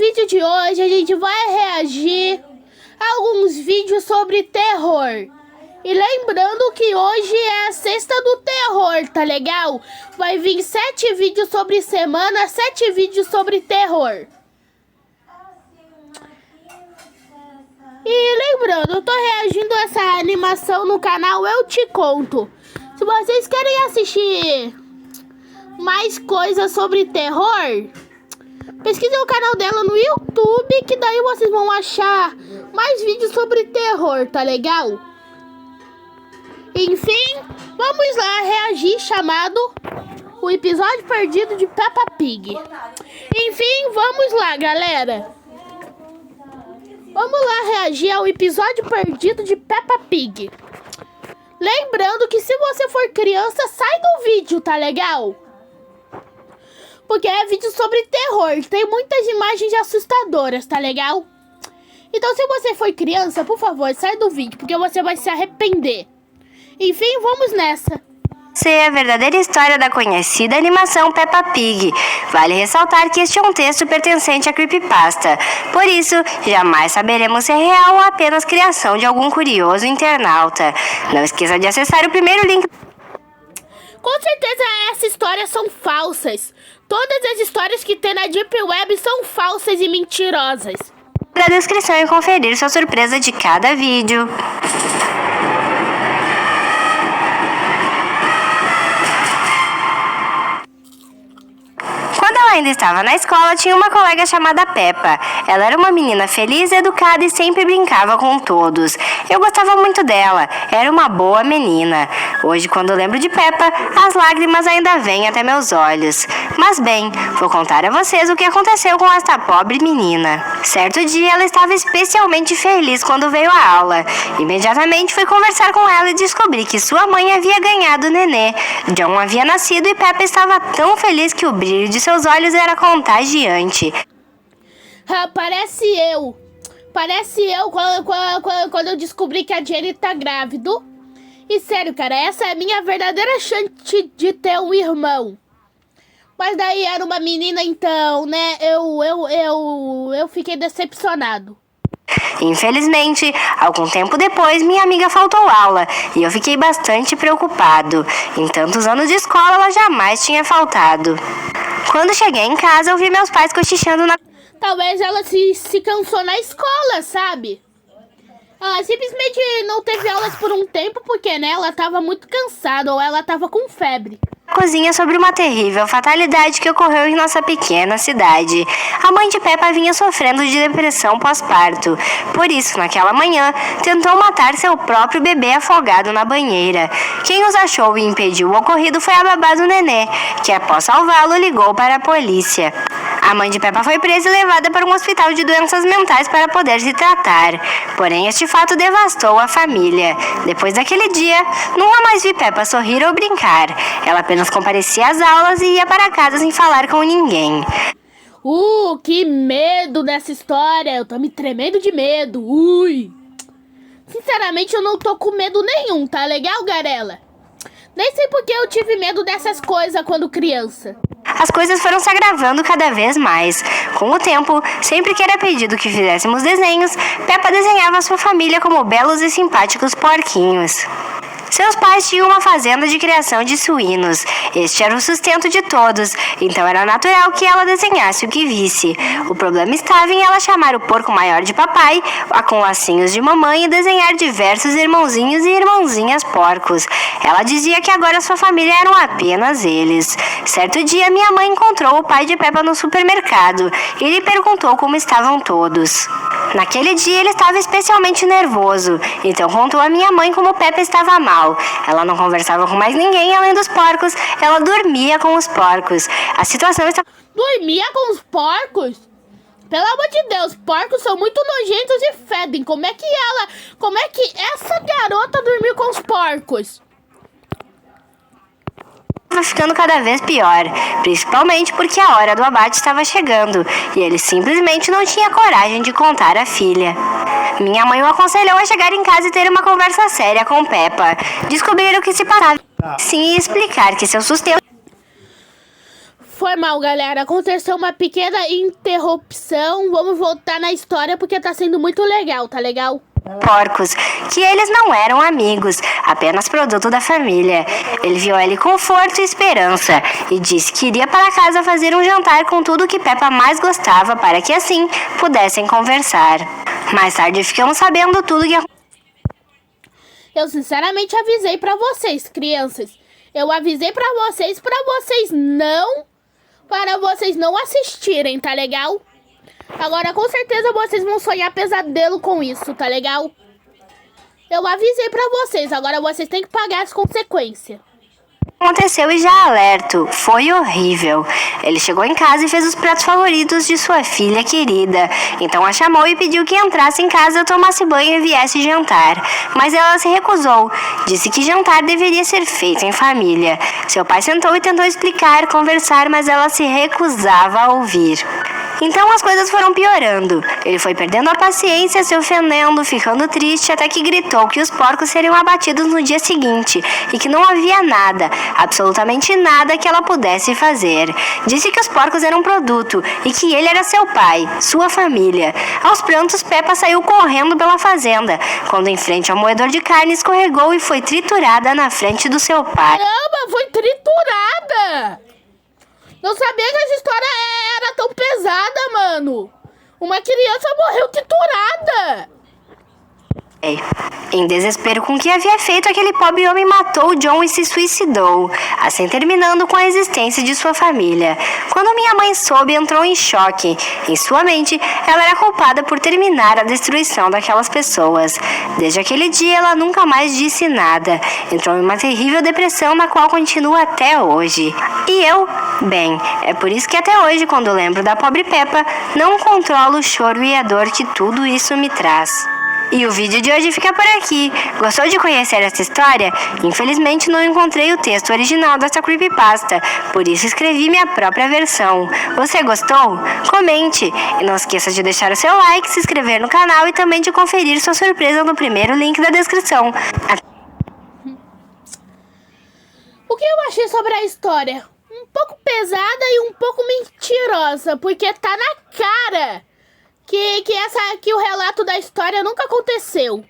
vídeo de hoje a gente vai reagir a alguns vídeos sobre terror. E lembrando que hoje é a sexta do terror, tá legal? Vai vir 7 vídeos sobre semana, 7 vídeos sobre terror. E lembrando, eu tô reagindo a essa animação no canal Eu Te Conto. Se vocês querem assistir mais coisas sobre terror, pesquisem o canal dela no YouTube, que daí vocês vão achar mais vídeos sobre terror, tá legal? Enfim, vamos lá reagir, chamado O Episódio Perdido de Peppa Pig. Enfim, vamos lá, galera. Vamos lá reagir ao episódio perdido de Peppa Pig. Lembrando que se você for criança, sai do vídeo, tá legal? Porque é vídeo sobre terror, tem muitas imagens assustadoras, tá legal? Então se você for criança, por favor, sai do vídeo, porque você vai se arrepender. Enfim, vamos nessa. Essa é a verdadeira história da conhecida animação Peppa Pig. Vale ressaltar que este é um texto pertencente à creepypasta. Por isso, jamais saberemos se é real ou apenas criação de algum curioso internauta. Não esqueça de acessar o primeiro link. Com certeza essas histórias são falsas. Todas as histórias que tem na Deep Web são falsas e mentirosas. Na descrição e conferir sua surpresa de cada vídeo. Quando ela ainda estava na escola, tinha uma colega chamada Peppa. Ela era uma menina feliz, educada e sempre brincava com todos. Eu gostava muito dela, era uma boa menina. Hoje, quando eu lembro de Peppa, as lágrimas ainda vêm até meus olhos. Mas bem, vou contar a vocês o que aconteceu com esta pobre menina. Certo dia, ela estava especialmente feliz quando veio à aula. Imediatamente fui conversar com ela e descobri que sua mãe havia ganhado o nenê. John havia nascido e Peppa estava tão feliz que o brilho de seus olhos era contagiante. Parece eu quando eu descobri que a Jenny tá grávido. E sério, cara, essa é a minha verdadeira chance de ter um irmão. Mas daí era uma menina, então, né, eu fiquei decepcionado. Infelizmente, algum tempo depois, minha amiga faltou aula e eu fiquei bastante preocupado. Em tantos anos de escola, ela jamais tinha faltado. Quando cheguei em casa, eu vi meus pais cochichando na... Talvez ela se cansou na escola, sabe? Ela simplesmente não teve aulas por um tempo porque, né, ela tava muito cansada ou ela tava com febre. Cozinha sobre uma terrível fatalidade que ocorreu em nossa pequena cidade. A mãe de Peppa vinha sofrendo de depressão pós-parto. Por isso, naquela manhã, tentou matar seu próprio bebê afogado na banheira. Quem os achou e impediu o ocorrido foi a babá do nenê, que após salvá-lo ligou para a polícia. A mãe de Peppa foi presa e levada para um hospital de doenças mentais para poder se tratar. Porém, este fato devastou a família. Depois daquele dia, nunca mais vi Peppa sorrir ou brincar. Ela apenas comparecia às aulas e ia para casa sem falar com ninguém. Que medo dessa história. Eu tô me tremendo de medo. Ui. Sinceramente, eu não tô com medo nenhum, tá legal, Garela? Nem sei porque eu tive medo dessas coisas quando criança. As coisas foram se agravando cada vez mais. Com o tempo, sempre que era pedido que fizéssemos desenhos, Peppa desenhava sua família como belos e simpáticos porquinhos. Seus pais tinham uma fazenda de criação de suínos. Este era o sustento de todos, então era natural que ela desenhasse o que visse. O problema estava em ela chamar o porco maior de papai, com lacinhos de mamãe e desenhar diversos irmãozinhos e irmãzinhas porcos. Ela dizia que agora sua família eram apenas eles. Certo dia, minha mãe encontrou o pai de Peppa no supermercado e lhe perguntou como estavam todos. Naquele dia ele estava especialmente nervoso, então contou à minha mãe como Peppa estava mal. Ela não conversava com mais ninguém além dos porcos, ela dormia com os porcos. A situação estava... Dormia com os porcos? Pelo amor de Deus, porcos são muito nojentos e fedem. Como é que essa garota dormiu com os porcos? Estava ficando cada vez pior, principalmente porque a hora do abate estava chegando e ele simplesmente não tinha coragem de contar à filha. Minha mãe o aconselhou a chegar em casa e ter uma conversa séria com Peppa, descobrir o que se passava, sim, e explicar que seu sustento Foi mal, galera. Aconteceu uma pequena interrupção. Vamos voltar na história porque tá sendo muito legal, tá legal? Porcos, que eles não eram amigos, apenas produto da família. Ele viu ele com conforto e esperança e disse que iria para casa fazer um jantar com tudo que Peppa mais gostava para que assim pudessem conversar. Mais tarde ficamos sabendo tudo que Eu sinceramente avisei pra vocês, crianças. Eu avisei pra vocês não assistirem, tá legal? Agora com certeza vocês vão sonhar pesadelo com isso, tá legal? Eu avisei pra vocês, agora vocês têm que pagar as consequências. aconteceu e já alerto. Foi horrível. Ele chegou em casa e fez os pratos favoritos de sua filha querida. Então a chamou e pediu que entrasse em casa, tomasse banho e viesse jantar. Mas ela se recusou. Disse que jantar deveria ser feito em família. Seu pai sentou e tentou explicar, conversar, mas ela se recusava a ouvir. Então as coisas foram piorando. Ele foi perdendo a paciência, se ofendendo, ficando triste, até que gritou que os porcos seriam abatidos no dia seguinte e que não havia nada, absolutamente nada que ela pudesse fazer. Disse que os porcos eram um produto e que ele era seu pai, sua família. Aos prantos, Peppa saiu correndo pela fazenda, quando em frente ao moedor de carne escorregou e foi triturada na frente do seu pai. Caramba, foi triturada! Não sabia que essa história era tão pesada, mano. Uma criança morreu triturada. Em desespero com o que havia feito, aquele pobre homem matou John e se suicidou, assim terminando com a existência de sua família. Quando minha mãe soube, entrou em choque. Em sua mente, ela era culpada por terminar a destruição daquelas pessoas. Desde aquele dia, ela nunca mais disse nada. Entrou em uma terrível depressão, na qual continua até hoje. E eu? Bem, é por isso que até hoje, quando lembro da pobre Peppa, não controlo o choro e a dor que tudo isso me traz. E o vídeo de hoje fica por aqui. Gostou de conhecer essa história? Infelizmente não encontrei o texto original dessa creepypasta, por isso escrevi minha própria versão. Você gostou? Comente! E não esqueça de deixar o seu like, se inscrever no canal e também de conferir sua surpresa no primeiro link da descrição. O que eu achei sobre a história? Um pouco pesada e um pouco mentirosa, porque tá na cara que o relato da história nunca aconteceu.